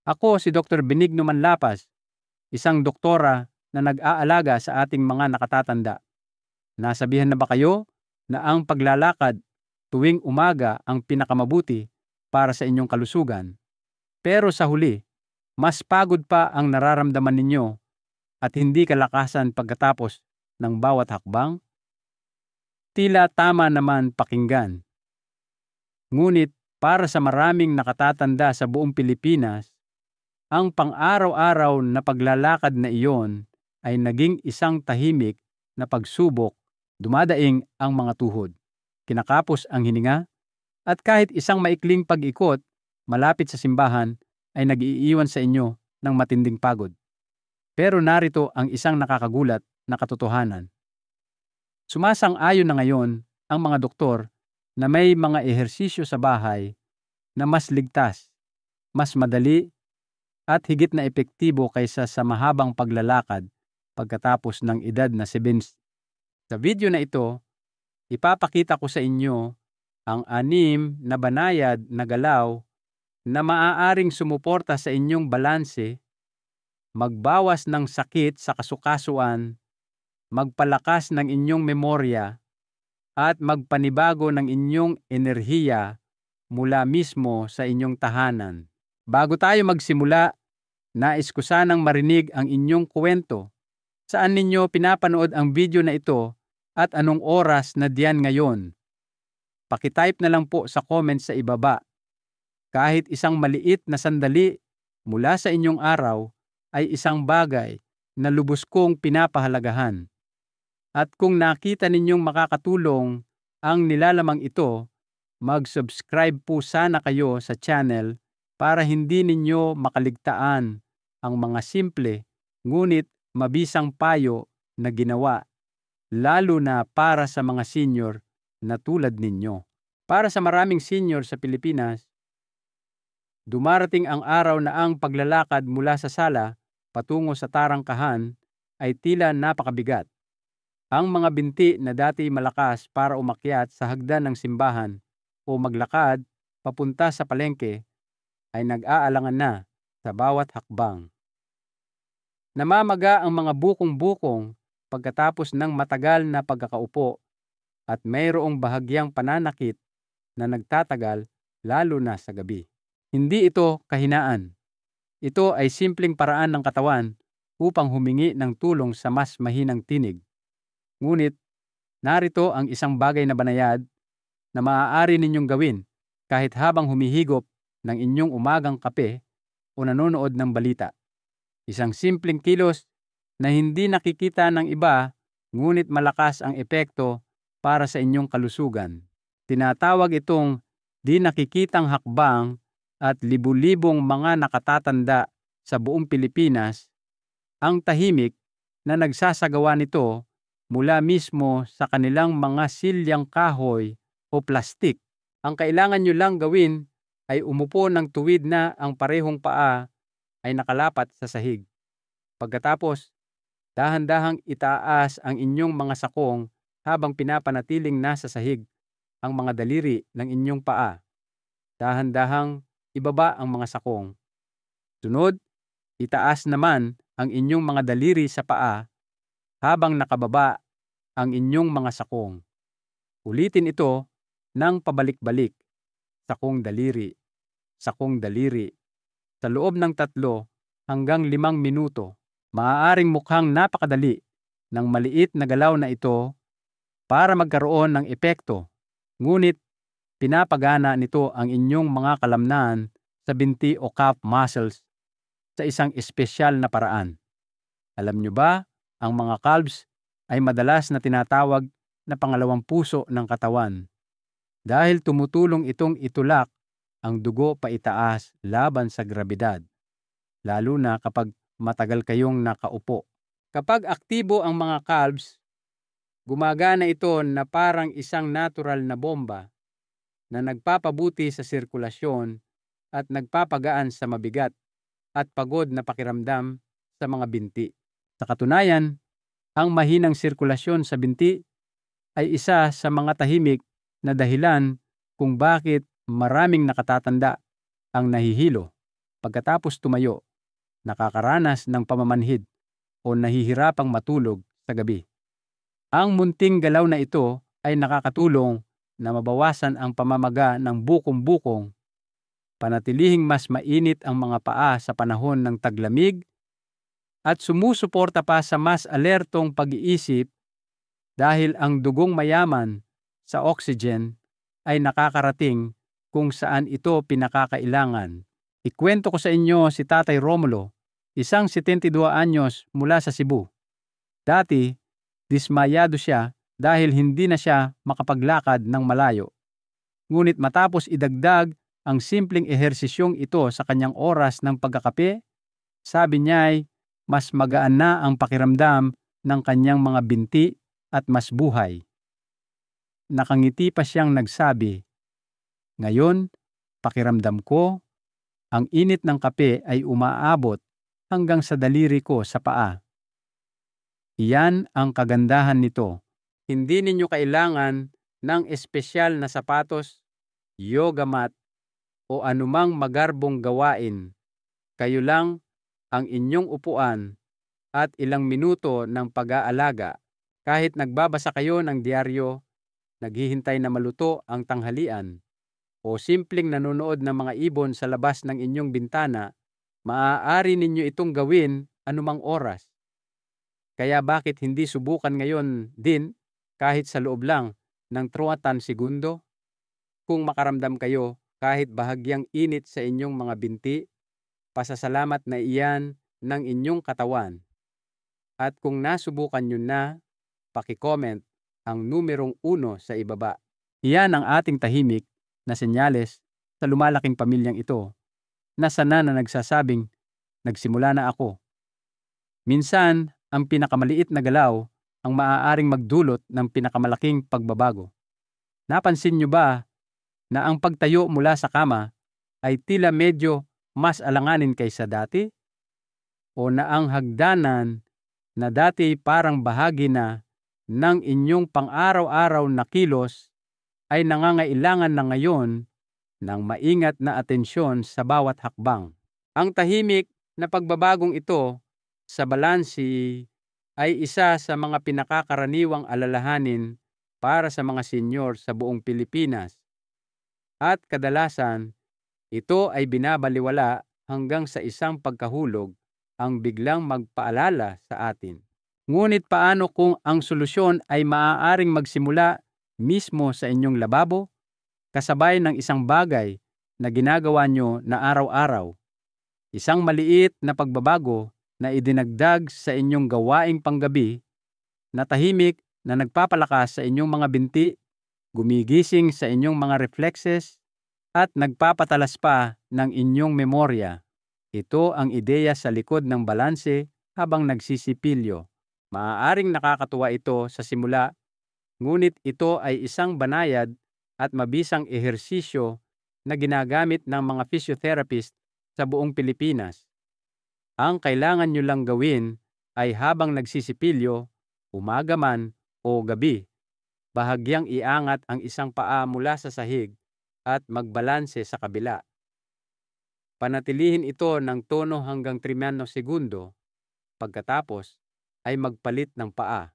Ako si Dr. Benigno Manlapas, isang doktora na nag-aalaga sa ating mga nakatatanda. Nasabihan na ba kayo na ang paglalakad tuwing umaga ang pinakamabuti para sa inyong kalusugan? Pero sa huli, mas pagod pa ang nararamdaman ninyo at hindi kalakasan pagkatapos ng bawat hakbang? Tila tama naman pakinggan. Ngunit para sa maraming nakatatanda sa buong Pilipinas, ang pang-araw-araw na paglalakad na iyon ay naging isang tahimik na pagsubok, dumadaing ang mga tuhod, kinakapos ang hininga, at kahit isang maikling pag-ikot malapit sa simbahan ay nag-iiwan sa inyo ng matinding pagod. Pero narito ang isang nakakagulat na katotohanan. Sumasang-ayon na ngayon ang mga doktor na may mga ehersisyo sa bahay na mas ligtas, mas madali, at higit na epektibo kaysa sa mahabang paglalakad pagkatapos ng edad na 70. Sa video na ito, ipapakita ko sa inyo ang 6 na banayad na galaw na maaaring sumuporta sa inyong balanse, magbawas ng sakit sa kasukasuan, magpalakas ng inyong memorya, at magpanibago ng inyong enerhiya mula mismo sa inyong tahanan. Bago tayo magsimula, nais ko sanang marinig ang inyong kwento. Saan ninyo pinapanood ang video na ito at anong oras na diyan ngayon? Pakitype na lang po sa comment sa ibaba. Kahit isang maliit na sandali mula sa inyong araw ay isang bagay na lubos kong pinapahalagahan. At kung nakita ninyong makakatulong ang nilalamang ito, mag-subscribe po sana kayo sa channel para hindi ninyo makaligtaan ang mga simple ngunit mabisang payo na ginawa, lalo na para sa mga senior na tulad ninyo. Para sa maraming senior sa Pilipinas, dumarating ang araw na ang paglalakad mula sa sala patungo sa tarangkahan ay tila napakabigat. Ang mga binti na dati malakas para umakyat sa hagdan ng simbahan o maglakad papunta sa palengke ay nag-aalangan na sa bawat hakbang. Namamaga ang mga bukong-bukong pagkatapos ng matagal na pagkakaupo at mayroong bahagyang pananakit na nagtatagal lalo na sa gabi. Hindi ito kahinaan. Ito ay simpleng paraan ng katawan upang humingi ng tulong sa mas mahinang tinig. Ngunit narito ang isang bagay na banayad na maaari ninyong gawin kahit habang humihigop ng inyong umagang kape o nanonood ng balita. Isang simpleng kilos na hindi nakikita ng iba ngunit malakas ang epekto para sa inyong kalusugan. Tinatawag itong di nakikitang hakbang at libu-libong mga nakatatanda sa buong Pilipinas ang tahimik na nagsasagawa nito mula mismo sa kanilang mga silyang kahoy o plastik. Ang kailangan nyo lang gawin ay umupo ng tuwid na ang parehong paa ay nakalapat sa sahig. Pagkatapos, dahan-dahang itaas ang inyong mga sakong habang pinapanatiling nasa sahig ang mga daliri ng inyong paa. Dahan-dahang ibaba ang mga sakong. Sunod, itaas naman ang inyong mga daliri sa paa habang nakababa ang inyong mga sakong. Ulitin ito ng pabalik-balik. Sakong daliri, sakong daliri. Sa loob ng 3 hanggang 5 minuto, maaaring mukhang napakadali ng maliit na galaw na ito para magkaroon ng epekto. Ngunit pinapagana nito ang inyong mga kalamnan sa binti o calf muscles sa isang espesyal na paraan. Alam nyo ba, ang mga calves ay madalas na tinatawag na pangalawang puso ng katawan dahil tumutulong itong itulak ang dugo paitaas laban sa grabidad, lalo na kapag matagal kayong nakaupo. Kapag aktibo ang mga calves, gumagana ito na parang isang natural na bomba na nagpapabuti sa sirkulasyon at nagpapagaan sa mabigat at pagod na pakiramdam sa mga binti. Sa katunayan, ang mahinang sirkulasyon sa binti ay isa sa mga tahimik na dahilan kung bakit maraming nakatatanda ang nahihilo. pagkatapos tumayo, nakakaranas ng pamamanhid o nahihirapang matulog sa gabi. Ang munting galaw na ito ay nakakatulong na mabawasan ang pamamaga ng bukong-bukong, panatilihing mas mainit ang mga paa sa panahon ng taglamig, at sumusuporta pa sa mas alertong pag-iisip dahil ang dugong mayaman sa oxygen ay nakakarating kung saan ito pinakakailangan. Ikwento ko sa inyo si Tatay Romulo, isang 72 anyos mula sa Cebu. Dati, dismayado siya dahil hindi na siya makapaglakad ng malayo. Ngunit matapos idagdag ang simpleng ehersisyong ito sa kanyang oras ng pagkakape, sabi niya ay mas magaan na ang pakiramdam ng kanyang mga binti at mas buhay. Nakangiti pa siyang nagsabi, "Ngayon, pakiramdam ko, ang init ng kape ay umaabot hanggang sa daliri ko sa paa." Iyan ang kagandahan nito. Hindi ninyo kailangan ng espesyal na sapatos, yoga mat, o anumang magarbong gawain. Kayo lang, ang inyong upuan, at ilang minuto ng pag-aalaga. Kahit nagbabasa kayo ng diaryo, naghihintay na maluto ang tanghalian, o simpleng nanonood ng mga ibon sa labas ng inyong bintana, maaari ninyo itong gawin anumang oras. Kaya bakit hindi subukan ngayon din kahit sa loob lang ng 30 segundo? Kung makaramdam kayo kahit bahagyang init sa inyong mga binti, pasasalamat na iyan ng inyong katawan. At kung nasubukan nyo na, paki-comment ang numerong 1 sa ibaba. Iyan ang ating tahimik na senyales sa lumalaking pamilyang ito na sana na nagsasabing, "Nagsimula na ako." Minsan, ang pinakamaliit na galaw ang maaaring magdulot ng pinakamalaking pagbabago. Napansin nyo ba na ang pagtayo mula sa kama ay tila medyo mas alanganin kaysa dati? O na ang hagdanan na dati parang bahagi na ng inyong pang-araw-araw na kilos ay nangangailangan na ngayon ng maingat na atensyon sa bawat hakbang? Ang tahimik na pagbabagong ito sa balansi ay isa sa mga pinakakaraniwang alalahanin para sa mga senyor sa buong Pilipinas. At kadalasan, ito ay binabalewala hanggang sa isang pagkahulog ang biglang magpaalala sa atin. Ngunit paano kung ang solusyon ay maaaring magsimula mismo sa inyong lababo, kasabay ng isang bagay na ginagawa nyo na araw-araw? Isang maliit na pagbabago na idinagdag sa inyong gawaing panggabi, na tahimik na nagpapalakas sa inyong mga binti, gumigising sa inyong mga reflexes, at nagpapatalas pa ng inyong memorya. Ito ang ideya sa likod ng balanse habang nagsisipilyo. Maaaring nakakatuwa ito sa simula, ngunit ito ay isang banayad at mabisang ehersisyo na ginagamit ng mga physiotherapist sa buong Pilipinas. Ang kailangan nyo lang gawin ay habang nagsisipilyo, umaga man o gabi, bahagyang iangat ang isang paa mula sa sahig at magbalanse sa kabila. Panatilihin ito ng tono hanggang 30 segundo. Pagkatapos ay magpalit ng paa.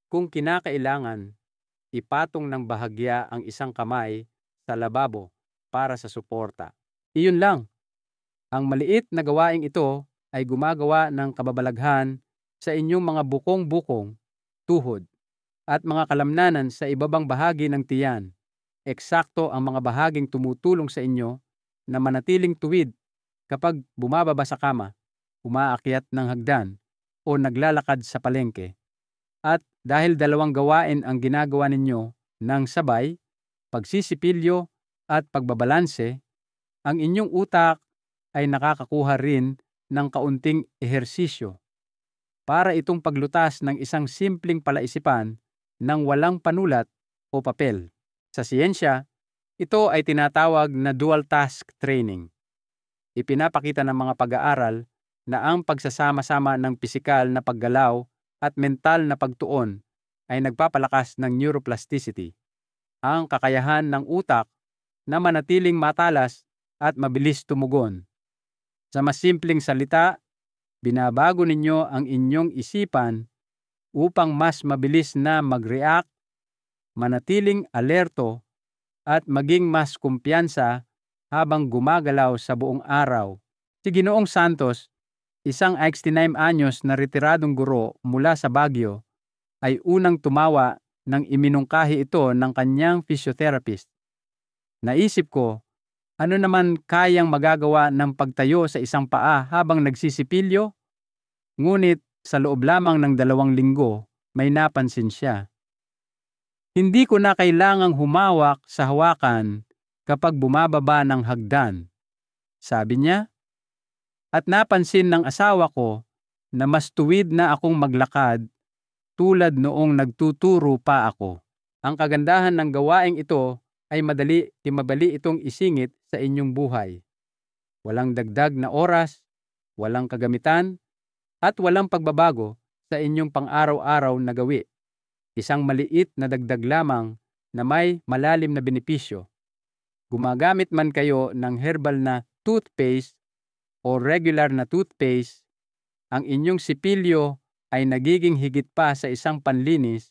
Kung kinakailangan, ipatong ng bahagya ang isang kamay sa lababo para sa suporta. Iyon lang. Ang maliit na gawaing ito ay gumagawa ng kababalaghan sa inyong mga bukong-bukong, tuhod, at mga kalamnanan sa ibabang bahagi ng tiyan. Eksakto ang mga bahaging tumutulong sa inyo na manatiling tuwid kapag bumababa sa kama, umaakyat ng hagdan, o naglalakad sa palengke. At dahil dalawang gawain ang ginagawa ninyo ng sabay, pagsisipilyo at pagbabalanse, ang inyong utak ay nakakakuha rin ng kaunting ehersisyo para itong paglutas ng isang simpleng palaisipan ng walang panulat o papel. Sa siyensya, ito ay tinatawag na dual task training. Ipinapakita ng mga pag-aaral na ang pagsasama-sama ng pisikal na paggalaw at mental na pagtuon ay nagpapalakas ng neuroplasticity, ang kakayahan ng utak na manatiling matalas at mabilis tumugon. Sa mas simpleng salita, binabago ninyo ang inyong isipan upang mas mabilis na mag-react, manatiling alerto, at maging mas kumpiyansa habang gumagalaw sa buong araw. Si Ginoong Santos, isang 69 anyos na retiradong guro mula sa Baguio, ay unang tumawa nang iminungkahi ito ng kanyang physiotherapist. Naisip ko, ano naman kayang magagawa ng pagtayo sa isang paa habang nagsisipilyo? Ngunit sa loob lamang ng 2 linggo, may napansin siya. Hindi ko na kailangang humawak sa hawakan kapag bumababa ng hagdan, sabi niya. At napansin ng asawa ko na mas tuwid na akong maglakad tulad noong nagtuturo pa ako. Ang kagandahan ng gawaing ito ay madali itong isingit sa inyong buhay. Walang dagdag na oras, walang kagamitan, at walang pagbabago sa inyong pang-araw-araw na gawi. Isang maliit na dagdag lamang na may malalim na benepisyo. Gumagamit man kayo ng herbal na toothpaste o regular na toothpaste, ang inyong sipilyo ay nagiging higit pa sa isang panlinis.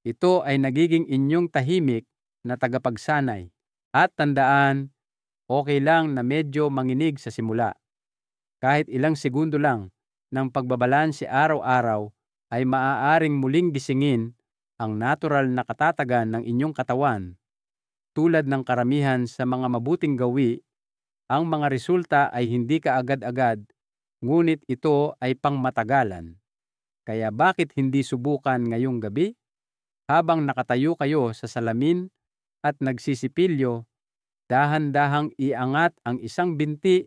Ito ay nagiging inyong tahimik na tagapagsanay. At tandaan, okay lang na medyo manginig sa simula. Kahit ilang segundo lang ng pagbabalanse araw-araw ay maaaring muling gisingin ang natural na katatagan ng inyong katawan. Tulad ng karamihan sa mga mabuting gawi, ang mga resulta ay hindi kaagad-agad, ngunit ito ay pangmatagalan. Kaya bakit hindi subukan ngayong gabi? Habang nakatayo kayo sa salamin at nagsisipilyo, dahan-dahang iangat ang isang binti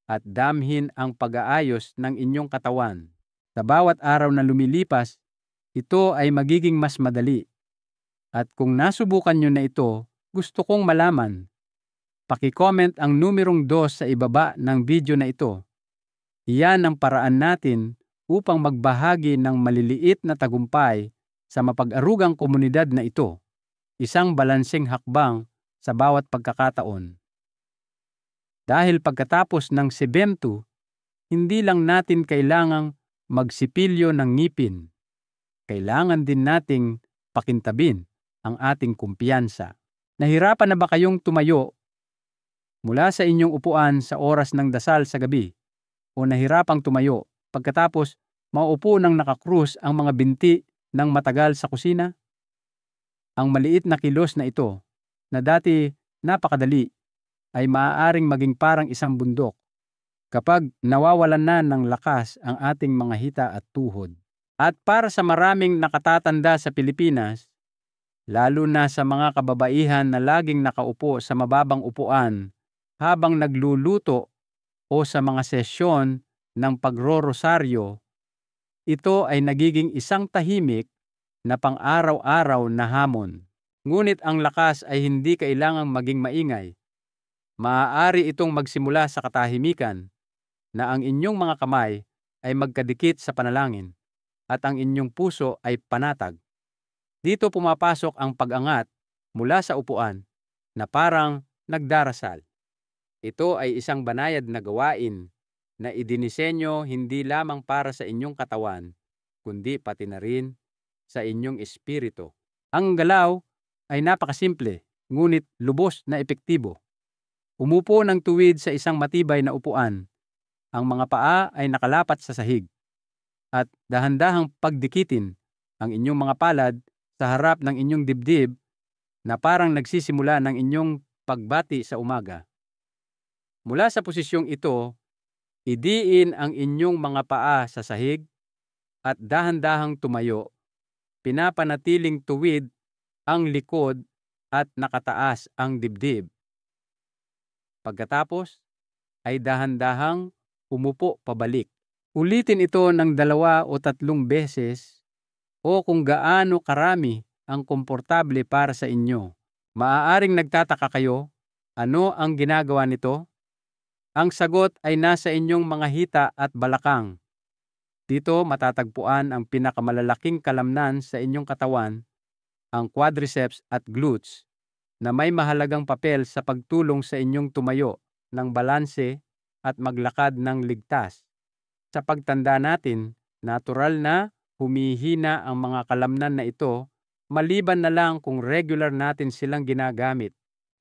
at damhin ang pag-aayos ng inyong katawan. Sa bawat araw na lumilipas, ito ay magiging mas madali. At kung nasubukan nyo na ito, gusto kong malaman. Paki-comment ang numerong 2 sa ibaba ng video na ito. Iyan ang paraan natin upang magbahagi ng maliliit na tagumpay sa mapag-arugang komunidad na ito. Isang balanseng hakbang sa bawat pagkakataon. Dahil pagkatapos ng sebento, hindi lang natin kailangang magsipilyo ng ngipin. Kailangan din nating pakintabin ang ating kumpiyansa. Nahirapan na ba kayong tumayo mula sa inyong upuan sa oras ng dasal sa gabi? O nahirapang tumayo pagkatapos mauupo ng nakakrus ang mga binti ng matagal sa kusina? Ang maliit na kilos na ito, na dati napakadali, ay maaaring maging parang isang bundok kapag nawawalan na ng lakas ang ating mga hita at tuhod. At para sa maraming nakatatanda sa Pilipinas, lalo na sa mga kababaihan na laging nakaupo sa mababang upuan habang nagluluto o sa mga sesyon ng pagrorosaryo, ito ay nagiging isang tahimik na pang-araw-araw na hamon. Ngunit ang lakas ay hindi kailangang maging maingay. Maaari itong magsimula sa katahimikan na ang inyong mga kamay ay magkadikit sa panalangin at ang inyong puso ay panatag. Dito pumapasok ang pag-angat mula sa upuan na parang nagdarasal. Ito ay isang banayad na gawain na idinisenyo hindi lamang para sa inyong katawan, kundi pati na rin sa inyong espiritu. Ang galaw ay napakasimple, ngunit lubos na epektibo. Umupo ng tuwid sa isang matibay na upuan. Ang mga paa ay nakalapat sa sahig. At dahan-dahang pagdikitin ang inyong mga palad sa harap ng inyong dibdib na parang nagsisimula ng inyong pagbati sa umaga. Mula sa posisyong ito, idiin ang inyong mga paa sa sahig at dahan-dahang tumayo. Pinapanatiling tuwid ang likod at nakataas ang dibdib. Pagkatapos, ay dahan-dahang umupo pabalik. Ulitin ito ng 2 o 3 beses o kung gaano karami ang komportable para sa inyo. Maaaring nagtataka kayo, ano ang ginagawa nito? Ang sagot ay nasa inyong mga hita at balakang. Dito matatagpuan ang pinakamalalaking kalamnan sa inyong katawan, ang quadriceps at glutes, na may mahalagang papel sa pagtulong sa inyong tumayo ng balanse at maglakad ng ligtas. Sa pagtanda natin, natural na humihina ang mga kalamnan na ito maliban na lang kung regular natin silang ginagamit.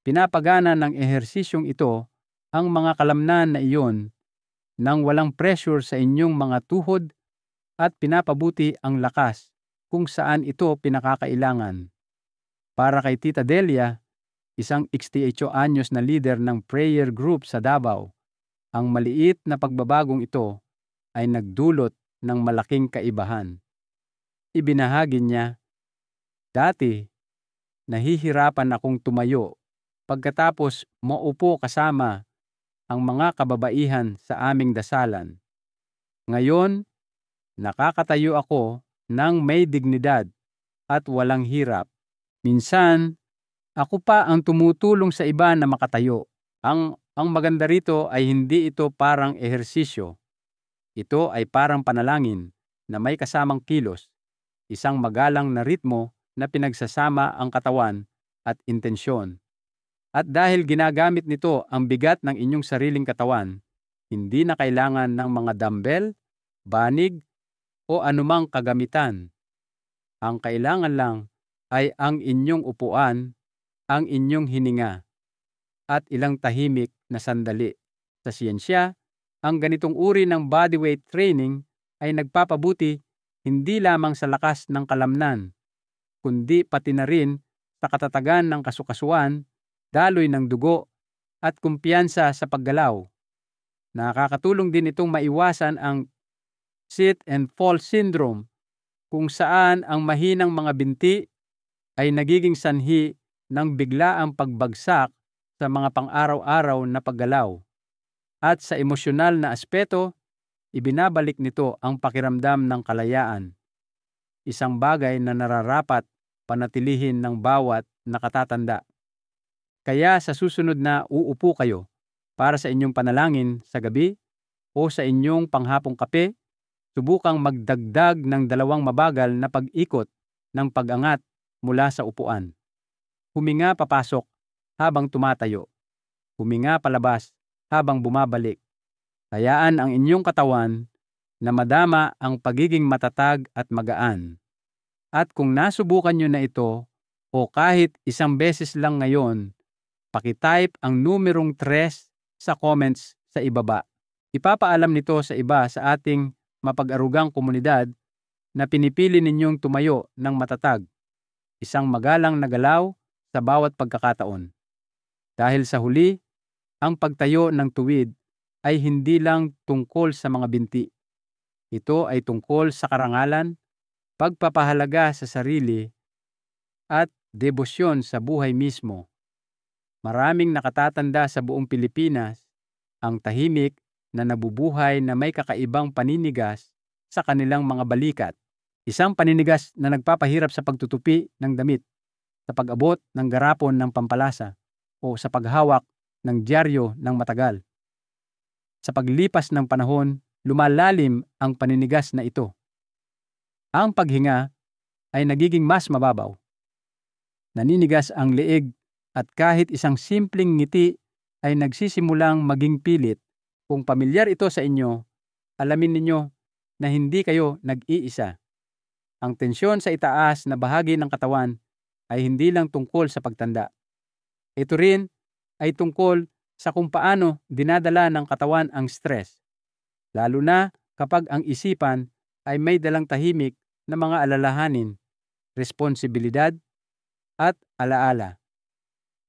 Pinapagana ng ehersisyong ito ang mga kalamnan na iyon nang walang pressure sa inyong mga tuhod at pinapabuti ang lakas kung saan ito pinakakailangan. Para kay Tita Delia, isang 68 anyos na leader ng prayer group sa Davao, ang maliit na pagbabagong ito ay nagdulot ng malaking kaibahan. Ibinahagi niya, "Dati, nahihirapan akong tumayo pagkatapos maupo kasama ang mga kababaihan sa aming dasalan. Ngayon, nakakatayo ako ng may dignidad at walang hirap. Minsan, ako pa ang tumutulong sa iba na makatayo. Ang maganda rito ay hindi ito parang ehersisyo. Ito ay parang panalangin na may kasamang kilos, isang magalang na ritmo na pinagsasama ang katawan at intensyon. At dahil ginagamit nito ang bigat ng inyong sariling katawan, hindi na kailangan ng mga dumbbell, banig, o anumang kagamitan. Ang kailangan lang ay ang inyong upuan, ang inyong hininga, at ilang tahimik na sandali. Sa siyensya, ang ganitong uri ng bodyweight training ay nagpapabuti hindi lamang sa lakas ng kalamnan, kundi pati na rin sa katatagan ng kasukasuan, daloy ng dugo, at kumpiyansa sa paggalaw. Nakakatulong din itong maiwasan ang sit and fall syndrome, kung saan ang mahinang mga binti ay nagiging sanhi ng biglaang pagbagsak sa mga pang-araw-araw na paggalaw. At sa emosyonal na aspeto, ibinabalik nito ang pakiramdam ng kalayaan, isang bagay na nararapat panatilihin ng bawat nakatatanda. Kaya sa susunod na uupo kayo para sa inyong panalangin sa gabi o sa inyong panghapong kape, subukang magdagdag ng 2 mabagal na pag-ikot ng pag-angat mula sa upuan. Huminga papasok habang tumatayo. Huminga palabas habang bumabalik. Hayaan ang inyong katawan na madama ang pagiging matatag at magaan. At kung nasubukan nyo na ito o kahit isang beses lang ngayon, pakitype ang numerong 3 sa comments sa ibaba. Ipapaalam nito sa iba sa ating mapag-arugang komunidad na pinipili ninyong tumayo ng matatag, isang magalang na galaw sa bawat pagkakataon. Dahil sa huli, ang pagtayo ng tuwid ay hindi lang tungkol sa mga binti. Ito ay tungkol sa karangalan, pagpapahalaga sa sarili, at debosyon sa buhay mismo. Maraming nakatatanda sa buong Pilipinas ang tahimik na nabubuhay na may kakaibang paninigas sa kanilang mga balikat. Isang paninigas na nagpapahirap sa pagtutupi ng damit, sa pag-abot ng garapon ng pampalasa, o sa paghawak ng dyaryo ng matagal. Sa paglipas ng panahon, lumalalim ang paninigas na ito. Ang paghinga ay nagiging mas mababaw. Naninigas ang leeg at kahit isang simpleng ngiti ay nagsisimulang maging pilit. Kung pamilyar ito sa inyo, alamin ninyo na hindi kayo nag-iisa. Ang tensyon sa itaas na bahagi ng katawan ay hindi lang tungkol sa pagtanda. Ito rin ay tungkol sa kung paano dinadala ng katawan ang stress, lalo na kapag ang isipan ay may dalang tahimik na mga alalahanin, responsibilidad, at alaala.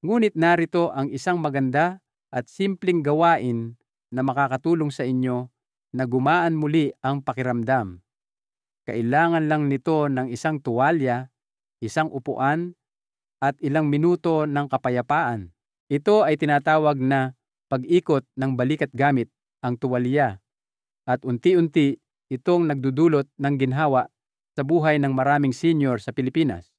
Ngunit narito ang isang maganda at simpleng gawain na makakatulong sa inyo na gumaan muli ang pakiramdam. Kailangan lang nito ng isang tuwalya, isang upuan, at ilang minuto ng kapayapaan. Ito ay tinatawag na pag-ikot ng balikat gamit ang tuwalya, at unti-unti itong nagdudulot ng ginhawa sa buhay ng maraming senior sa Pilipinas.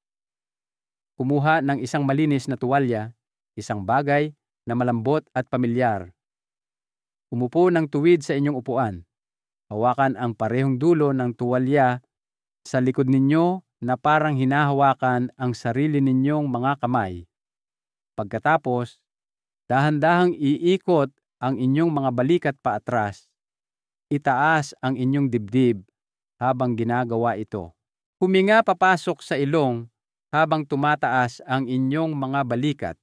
Kumuha ng isang malinis na tuwalya, isang bagay na malambot at pamilyar. Umupo ng tuwid sa inyong upuan. Hawakan ang parehong dulo ng tuwalya sa likod ninyo na parang hinahawakan ang sarili ninyong mga kamay. Pagkatapos, dahan-dahang iikot ang inyong mga balikat paatras. Itaas ang inyong dibdib habang ginagawa ito. Huminga papasok sa ilong habang tumataas ang inyong mga balikat.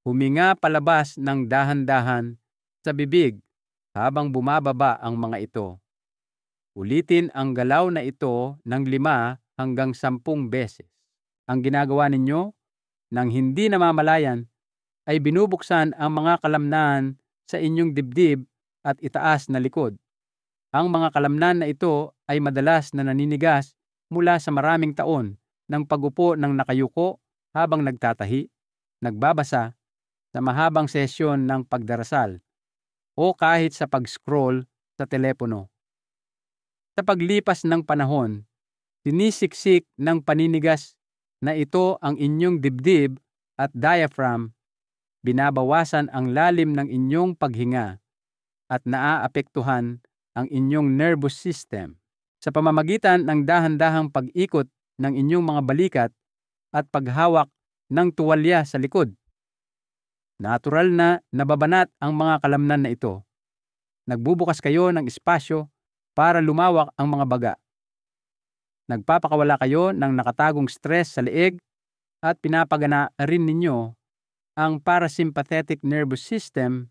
Huminga palabas ng dahan-dahan sa bibig habang bumababa ang mga ito. Ulitin ang galaw na ito ng 5 hanggang 10 beses. Ang ginagawa ninyo nang hindi namamalayan ay binubuksan ang mga kalamnan sa inyong dibdib at itaas na likod. Ang mga kalamnan na ito ay madalas na naninigas mula sa maraming taon ng pag-upo ng nakayuko habang nagtatahi, nagbabasa, sa mahabang sesyon ng pagdarasal, o kahit sa pag-scroll sa telepono. Sa paglipas ng panahon, sinisiksik ng paninigas na ito ang inyong dibdib at diaphragm, binabawasan ang lalim ng inyong paghinga at naaapektuhan ang inyong nervous system. Sa pamamagitan ng dahan-dahang pag-ikot ng inyong mga balikat at paghawak ng tuwalya sa likod, natural na nababanat ang mga kalamnan na ito. Nagbubukas kayo ng espasyo para lumawak ang mga baga. Nagpapakawala kayo ng nakatagong stress sa leeg at pinapagana rin ninyo ang parasympathetic nervous system,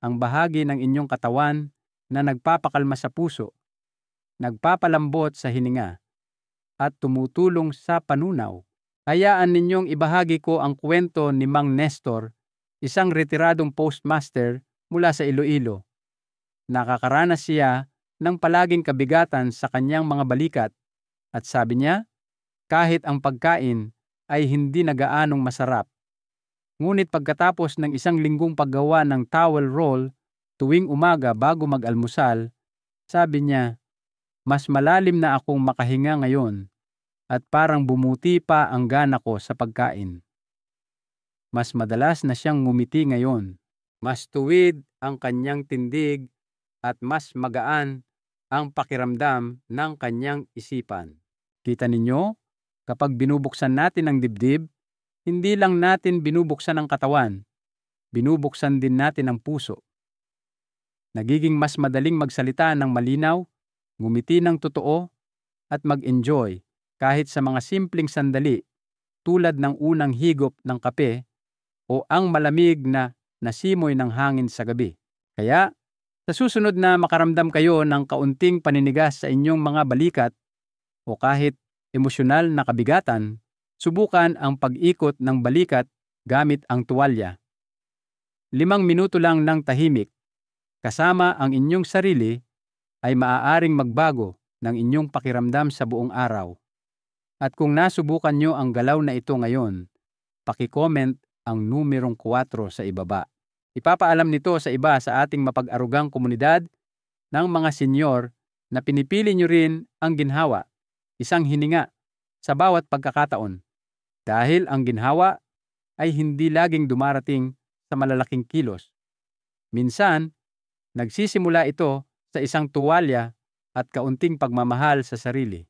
ang bahagi ng inyong katawan na nagpapakalma sa puso, nagpapalambot sa hininga, at tumutulong sa panunaw. Hayaan ninyong ibahagi ko ang kwento ni Mang Nestor, isang retiradong postmaster mula sa Iloilo. Nakakaranas siya ng palaging kabigatan sa kanyang mga balikat at sabi niya, kahit ang pagkain ay hindi na gaanong masarap. Ngunit pagkatapos ng 1 linggong paggawa ng towel roll tuwing umaga bago mag-almusal, sabi niya, mas malalim na akong makahinga ngayon at parang bumuti pa ang gana ko sa pagkain. Mas madalas na siyang ngumiti ngayon. Mas tuwid ang kanyang tindig at mas magaan ang pakiramdam ng kanyang isipan. Kita ninyo, kapag binubuksan natin ang dibdib, hindi lang natin binubuksan ang katawan, binubuksan din natin ang puso. Nagiging mas madaling magsalita ng malinaw, ngumiti ng totoo, at mag-enjoy kahit sa mga simpleng sandali tulad ng unang higop ng kape o ang malamig na nasimoy ng hangin sa gabi. Kaya, sa susunod na makaramdam kayo ng kaunting paninigas sa inyong mga balikat o kahit emosyonal na kabigatan, subukan ang pag-ikot ng balikat gamit ang tuwalya. 5 minuto lang ng tahimik kasama ang inyong sarili ay maaaring magbago ng inyong pakiramdam sa buong araw. At kung nasubukan nyo ang galaw na ito ngayon, paki-comment ang numerong 4 sa ibaba. Ipapaalam nito sa iba sa ating mapag-arugang komunidad ng mga senyor na pinipili nyo rin ang ginhawa, isang hininga, sa bawat pagkakataon. Dahil ang ginhawa ay hindi laging dumarating sa malalaking kilos. Minsan, nagsisimula ito sa isang tuwalya at kaunting pagmamahal sa sarili.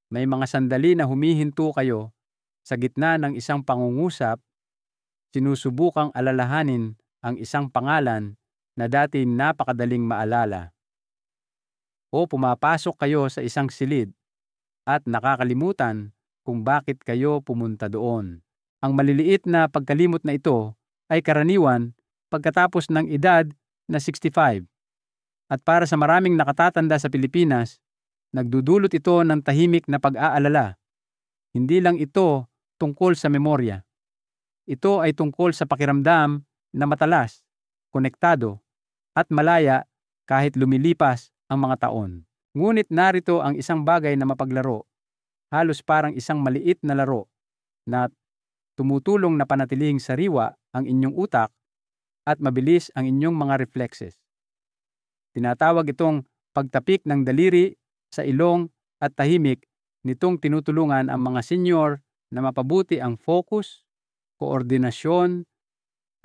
May mga sandali na humihinto kayo sa gitna ng isang pangungusap, sinusubukang alalahanin ang isang pangalan na dati napakadaling maalala. O pumapasok kayo sa isang silid at nakakalimutan kung bakit kayo pumunta doon. Ang maliliit na pagkalimot na ito ay karaniwan pagkatapos ng edad na 65. At para sa maraming nakatatanda sa Pilipinas, nagdudulot ito ng tahimik na pag-aalala. Hindi lang ito tungkol sa memorya. Ito ay tungkol sa pakiramdam na matalas, konektado, at malaya kahit lumilipas ang mga taon. Ngunit narito ang isang bagay na mapaglaro, halos parang isang maliit na laro na tumutulong na panatilihing sariwa ang inyong utak at mabilis ang inyong mga reflexes. Tinatawag itong pagtapik ng daliri sa ilong at tahimik. Nitong tinutulungan ang mga senyor na mapabuti ang focus, koordinasyon,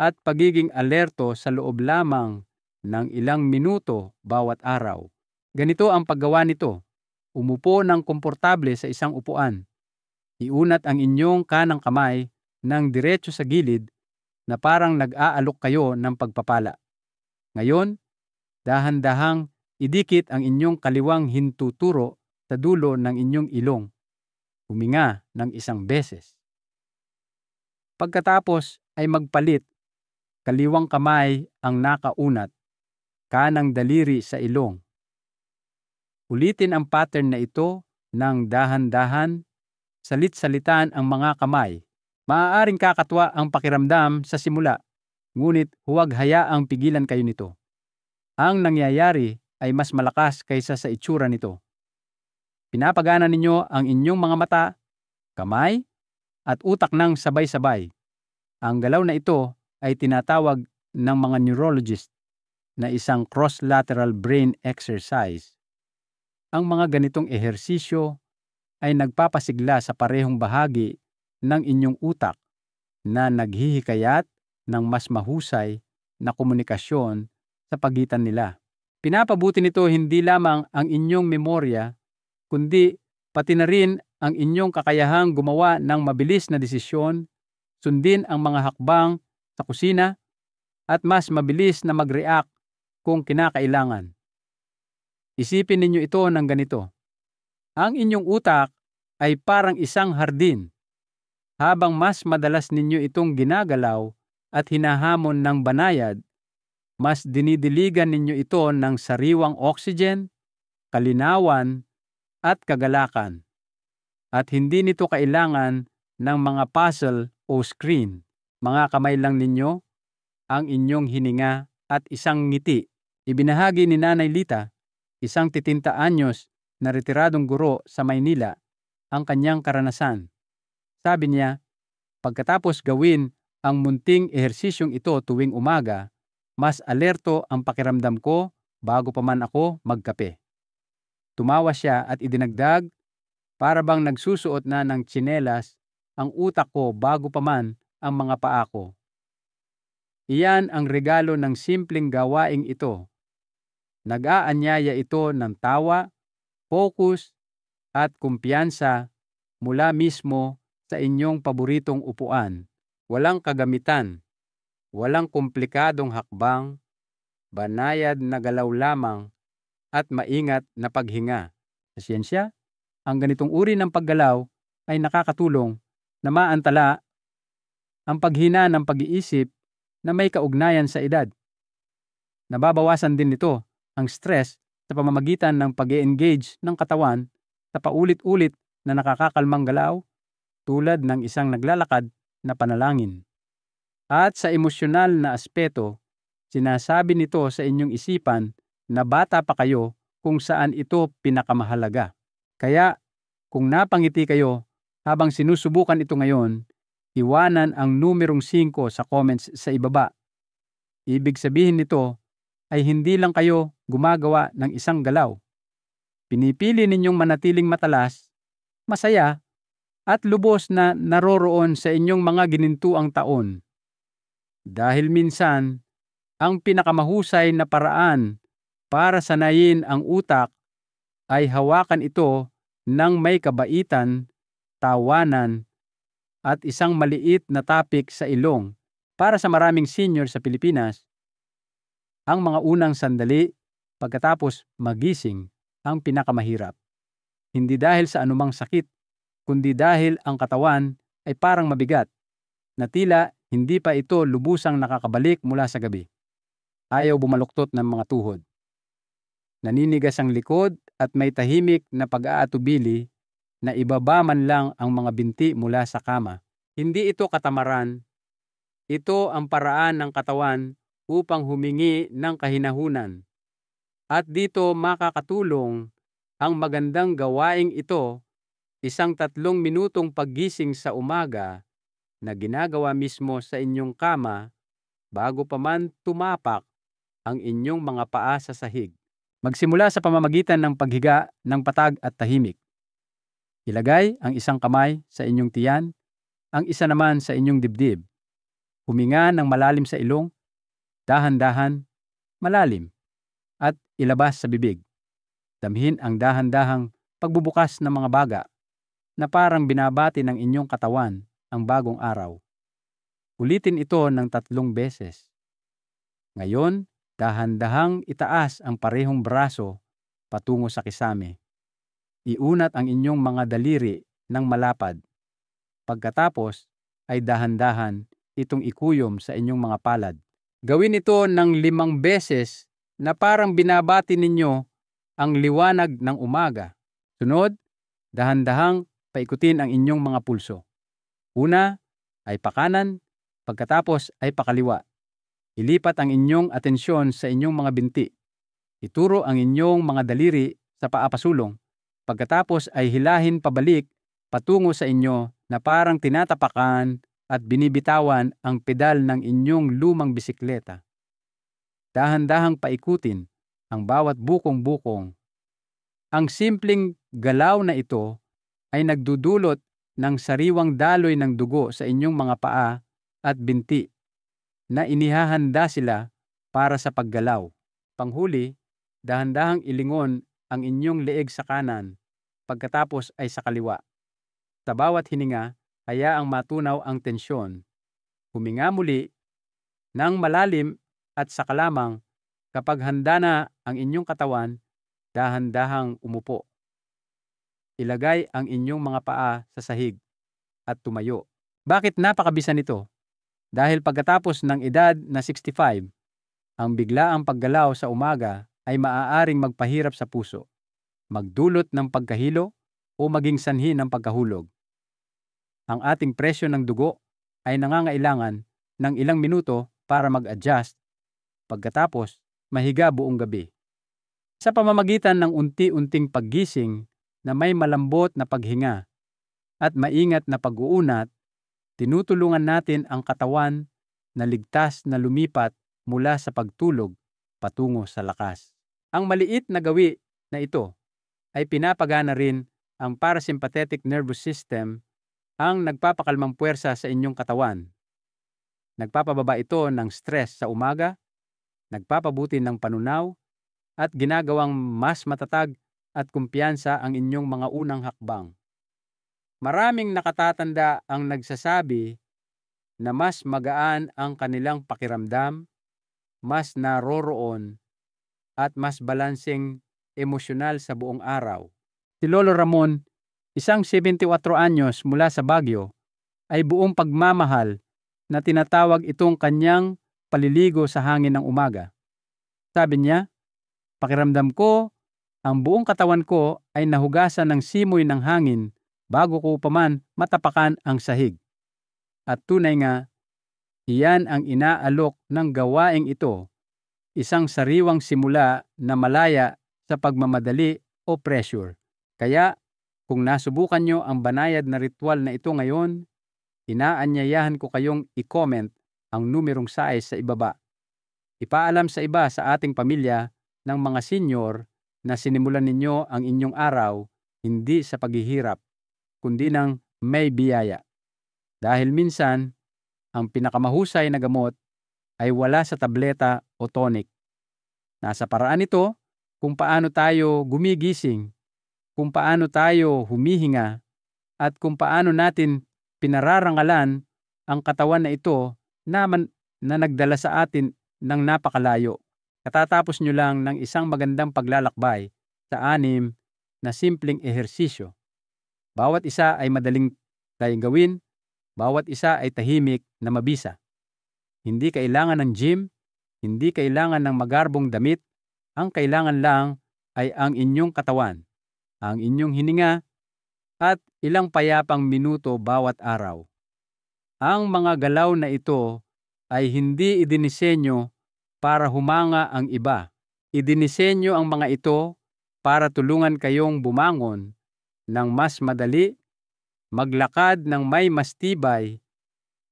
at pagiging alerto sa loob lamang ng ilang minuto bawat araw. Ganito ang paggawa nito. Umupo ng komportable sa isang upuan. Iunat ang inyong kanang kamay ng diretso sa gilid na parang nag-aalok kayo ng pagpapala. Ngayon, dahan-dahang idikit ang inyong kaliwang hintuturo sa dulo ng inyong ilong. Huminga ng isang beses. Pagkatapos ay magpalit, kaliwang kamay ang nakaunat, kanang daliri sa ilong. Ulitin ang pattern na ito ng dahan-dahan, salit-salitan ang mga kamay. Maaaring kakatwa ang pakiramdam sa simula, ngunit huwag hayaang pigilan kayo nito. Ang nangyayari ay mas malakas kaysa sa itsura nito. Pinapagana ninyo ang inyong mga mata, kamay, at utak ng sabay-sabay. Ang galaw na ito ay tinatawag ng mga neurologist na isang cross-lateral brain exercise. Ang mga ganitong ehersisyo ay nagpapasigla sa parehong bahagi ng inyong utak na naghihikayat ng mas mahusay na komunikasyon sa pagitan nila. Pinapabuti nito hindi lamang ang inyong memorya, kundi pati na rin ang inyong kakayahang gumawa ng mabilis na desisyon, sundin ang mga hakbang sa kusina, at mas mabilis na mag-react kung kinakailangan. Isipin ninyo ito ng ganito. Ang inyong utak ay parang isang hardin. Habang mas madalas ninyo itong ginagalaw at hinahamon ng banayad, mas dinidiligan ninyo ito ng sariwang oxygen, kalinawan, at kagalakan. At hindi nito kailangan ng mga puzzle o screen. Mga kamay lang ninyo, ang inyong hininga at isang ngiti. Ibinahagi ni Nanay Lita, isang 70 anyos na retiradong guro sa Maynila, ang kanyang karanasan. Sabi niya, pagkatapos gawin ang munting ehersisyong ito tuwing umaga, mas alerto ang pakiramdam ko bago pa man ako magkape. Tumawa siya at idinagdag, para bang nagsusuot na ng tsinelas ang utak ko bago pa man ang mga paa ko. Iyan ang regalo ng simpleng gawaing ito. Nag-aanyaya ito ng tawa, focus, at kumpiyansa mula mismo sa inyong paboritong upuan. Walang kagamitan, walang komplikadong hakbang, banayad na galaw lamang at maingat na paghinga. Sa siyensya, ang ganitong uri ng paggalaw ay nakakatulong na maantala ang paghina ng pag-iisip na may kaugnayan sa edad. Nababawasan din nito ang stress sa pamamagitan ng pag-e-engage ng katawan sa paulit-ulit na nakakakalmang galaw tulad ng isang naglalakad na panalangin. At sa emosyonal na aspeto, sinasabi nito sa inyong isipan na bata pa kayo kung saan ito pinakamahalaga. Kaya kung napangiti kayo habang sinusubukan ito ngayon, iwanan ang numerong 5 sa comments sa ibaba. Ibig sabihin nito ay hindi lang kayo gumagawa ng isang galaw. Pinipili ninyong manatiling matalas, masaya, at lubos na naroroon sa inyong mga ginintuang taon. Dahil minsan, ang pinakamahusay na paraan para sanayin ang utak ay hawakan ito ng may kabaitan, tawanan, at isang maliit na tapik sa ilong. Para sa maraming senior sa Pilipinas, ang mga unang sandali pagkatapos magising ang pinakamahirap. Hindi dahil sa anumang sakit, kundi dahil ang katawan ay parang mabigat, na tila hindi pa ito lubusang nakakabalik mula sa gabi. Ayaw bumaluktot ng mga tuhod. Naninigas ang likod at may tahimik na pag-aatubili na ibaba man lang ang mga binti mula sa kama. Hindi ito katamaran. Ito ang paraan ng katawan upang humingi ng kahinahunan. At dito makakatulong ang magandang gawaing ito, isang 3 minutong paggising sa umaga na ginagawa mismo sa inyong kama bago pa man tumapak ang inyong mga paa sa sahig. Magsimula sa pamamagitan ng paghiga ng patag at tahimik. Ilagay ang isang kamay sa inyong tiyan, ang isa naman sa inyong dibdib. Huminga ng malalim sa ilong, dahan-dahan, malalim, at ilabas sa bibig. Damhin ang dahan-dahang pagbubukas ng mga baga na parang binabati ng inyong katawan ang bagong araw. Ulitin ito ng 3 beses. Ngayon, dahan-dahang itaas ang parehong braso patungo sa kisame. Iunat ang inyong mga daliri ng malapad. Pagkatapos ay dahan-dahan itong ikuyom sa inyong mga palad. Gawin ito ng 5 beses na parang binabati ninyo ang liwanag ng umaga. Sunod, dahan-dahang paikutin ang inyong mga pulso. Una ay pakanan, pagkatapos ay pakaliwa. Ilipat ang inyong atensyon sa inyong mga binti. Ituro ang inyong mga daliri sa paapasulong. Pagkatapos ay hilahin pabalik patungo sa inyo na parang tinatapakan at binibitawan ang pedal ng inyong lumang bisikleta. Dahan-dahang paikutin ang bawat bukong-bukong. Ang simpleng galaw na ito ay nagdudulot ng sariwang daloy ng dugo sa inyong mga paa at binti na inihahanda sila para sa paggalaw. Panghuli, dahan-dahang ilingon ang inyong leeg sa kanan, pagkatapos ay sa kaliwa. Sa bawat hininga, hayaang matunaw ang tensyon. Huminga muli ng malalim at saka lamang kapag handa na ang inyong katawan, dahan-dahang umupo. Ilagay ang inyong mga paa sa sahig at tumayo. Bakit napakabisan ito? Dahil pagkatapos ng edad na 65, ang biglaang paggalaw sa umaga ay maaaring magpahirap sa puso, magdulot ng pagkahilo o maging sanhi ng pagkahulog. Ang ating presyo ng dugo ay nangangailangan ng ilang minuto para mag-adjust, pagkatapos mahiga buong gabi. Sa pamamagitan ng unti-unting paggising na may malambot na paghinga at maingat na pag-uunat, tinutulungan natin ang katawan na ligtas na lumipat mula sa pagtulog patungo sa lakas. Ang maliit na gawi na ito ay pinapagana rin ang parasympathetic nervous system, ang nagpapakalmang puwersa sa inyong katawan. Nagpapababa ito ng stress sa umaga, nagpapabuti ng panunaw, at ginagawang mas matatag at kumpiyansa ang inyong mga unang hakbang. Maraming nakatatanda ang nagsasabi na mas magaan ang kanilang pakiramdam, mas naroroon, at mas balanseng emosyonal sa buong araw. Si Lolo Ramon, isang 74 anyos mula sa Baguio, ay buong pagmamahal na tinatawag itong kanyang paliligo sa hangin ng umaga. Sabi niya, "Pakiramdam ko, ang buong katawan ko ay nahugasan ng simoy ng hangin bago ko pa man matapakan ang sahig." At tunay nga, iyan ang inaalok ng gawaing ito, isang sariwang simula na malaya sa pagmamadali o pressure. Kaya, kung nasubukan nyo ang banayad na ritual na ito ngayon, inaanyayahan ko kayong i-comment ang numerong size sa ibaba. Ipaalam sa iba sa ating pamilya ng mga senior na sinimulan ninyo ang inyong araw hindi sa paghihirap, kundi ng may biyaya. Dahil minsan, ang pinakamahusay na gamot ay wala sa tableta o tonic. Nasa paraan ito kung paano tayo gumigising, kung paano tayo humihinga, at kung paano natin pinararangalan ang katawan na ito na nagdala sa atin ng napakalayo. Katatapos nyo lang ng isang magandang paglalakbay sa 6 na simpleng ehersisyo. Bawat isa ay madaling tayong gawin, bawat isa ay tahimik na mabisa. Hindi kailangan ng gym, hindi kailangan ng magarbong damit, ang kailangan lang ay ang inyong katawan, ang inyong hininga, at ilang payapang minuto bawat araw. Ang mga galaw na ito ay hindi idinisenyo para humanga ang iba. Idinisenyo ang mga ito para tulungan kayong bumangon ng mas madali, maglakad ng may mas tibay,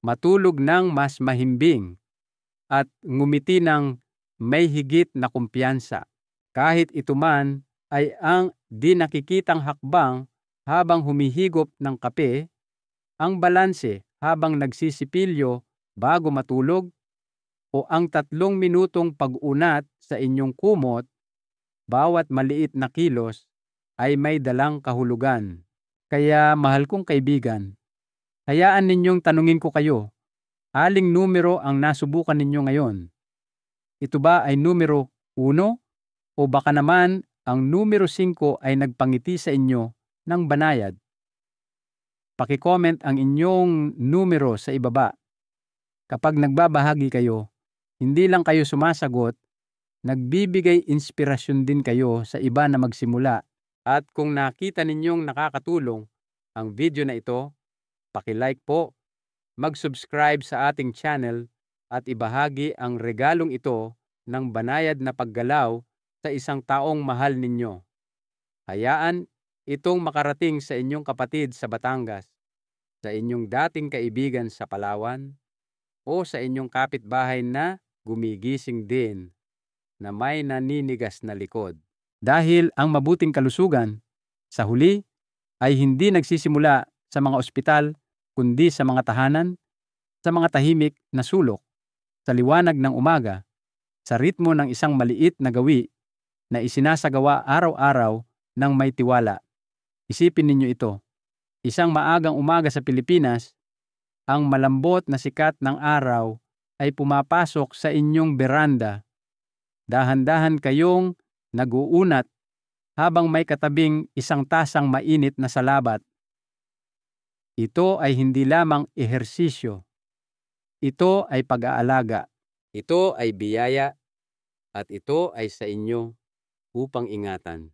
matulog ng mas mahimbing, at ngumiti ng may higit na kumpiyansa. Kahit ito man ay ang di nakikitang hakbang habang humihigop ng kape, ang balanse habang nagsisipilyo bago matulog, o ang 3 minutong pag-unat sa inyong kumot, bawat maliit na kilos ay may dalang kahulugan. Kaya mahal kong kaibigan, hayaan ninyong tanungin ko kayo, Aling numero ang nasubukan ninyo ngayon? Ito ba ay numero 1 o baka naman ang numero 5 ay nagpangiti sa inyo ng banayad? Paki-comment ang inyong numero sa ibaba. Kapag nagbabahagi kayo, hindi lang kayo sumasagot, nagbibigay inspirasyon din kayo sa iba na magsimula. At kung nakita ninyong nakakatulong ang video na ito, paki-like po, mag-subscribe sa ating channel at ibahagi ang regalong ito ng banayad na paggalaw sa isang taong mahal ninyo. Hayaan itong makarating sa inyong kapatid sa Batangas, sa inyong dating kaibigan sa Palawan, o sa inyong kapitbahay na gumigising din na may naninigas na likod. Dahil ang mabuting kalusugan, sa huli, ay hindi nagsisimula sa mga ospital, kundi sa mga tahanan, sa mga tahimik na sulok, sa liwanag ng umaga, sa ritmo ng isang maliit na gawi na isinasagawa araw-araw ng may tiwala. Isipin ninyo ito, isang maagang umaga sa Pilipinas, ang malambot na sikat ng araw ay pumapasok sa inyong beranda. Dahan-dahan kayong nag-uunat habang may katabing isang tasang mainit na salabat. Ito ay hindi lamang ehersisyo. Ito ay pag-aalaga. Ito ay biyaya at ito ay sa inyo upang ingatan.